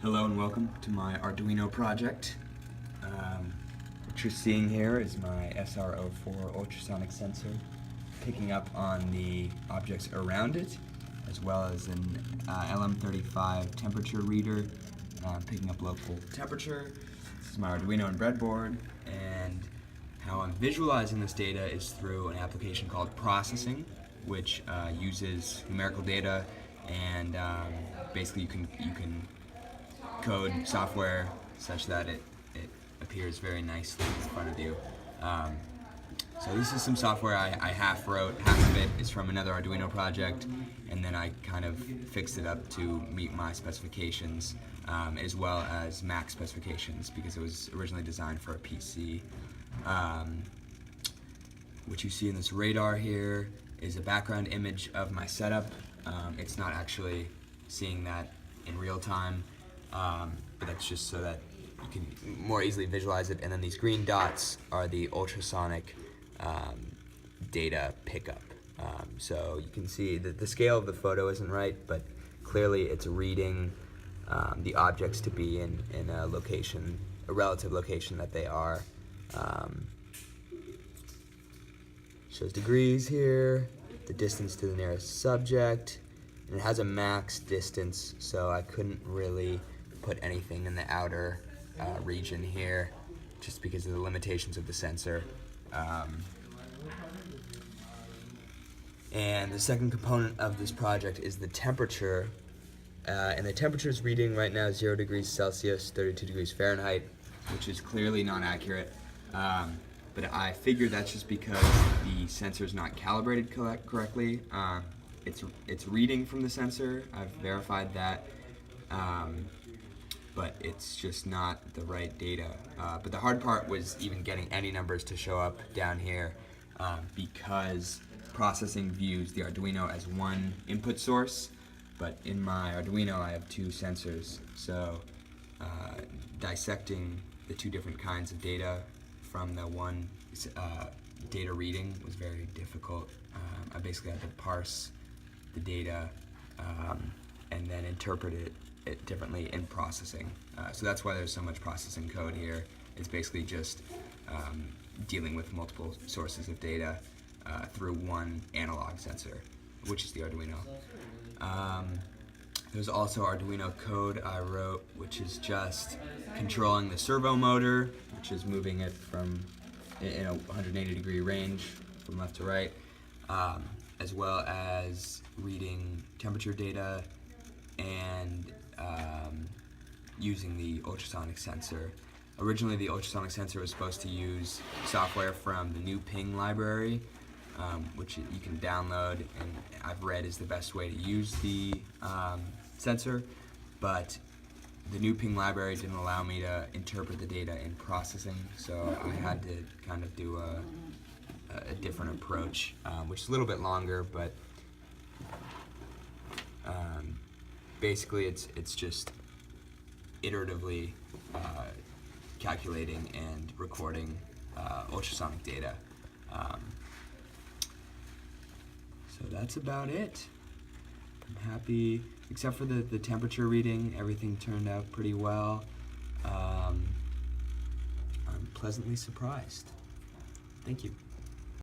Hello and welcome to my Arduino project. What you're seeing here is my SR04 Ultrasonic Sensor picking up on the objects around it, as well as an LM35 Temperature reader picking up local temperature. This is my Arduino and breadboard, and how I'm visualizing this data is through an application called Processing, which uses numerical data, and basically you can code software such that it appears very nicely in front of you. So this is some software I half wrote. Half of it is from another Arduino project, and then I kind of fixed it up to meet my specifications, as well as Mac specifications, because it was originally designed for a PC. What you see in this radar here is a background image of my setup. It's not actually seeing that in real time, but that's just so that you can more easily visualize it. And then these green dots are the ultrasonic data pickup. So you can see that the scale of the photo isn't right, but clearly it's reading the objects to be in a location, a relative location that they are. Shows degrees here, the distance to the nearest subject, and it has a max distance, so I couldn't really put anything in the outer region here, just because of the limitations of the sensor. And the second component of this project is the temperature, and the temperature is reading right now 0 degrees Celsius, 32 degrees Fahrenheit, which is clearly not accurate. But I figured that's just because the sensor is not calibrated correctly. It's reading from the sensor. I've verified that, but it's just not the right data. But the hard part was even getting any numbers to show up down here, because Processing views the Arduino as one input source, but in my Arduino I have two sensors. So dissecting the two different kinds of data from the one data reading was very difficult. I basically had to parse the data and then interpret it differently in Processing. So that's why there's so much processing code here. It's basically just dealing with multiple sources of data through one analog sensor, which is the Arduino. There's also Arduino code I wrote, which is just controlling the servo motor, which is moving it from in a 180-degree range from left to right, as well as reading temperature data and using the ultrasonic sensor. Originally, the ultrasonic sensor was supposed to use software from the new Ping library, which you can download, and I've read is the best way to use the sensor, but the new Ping library didn't allow me to interpret the data in Processing, so I had to kind of do a different approach, which is a little bit longer, but basically it's just iteratively calculating and recording ultrasonic data. So that's about it. I'm happy, except for the temperature reading, everything turned out pretty well. I'm pleasantly surprised. Thank you.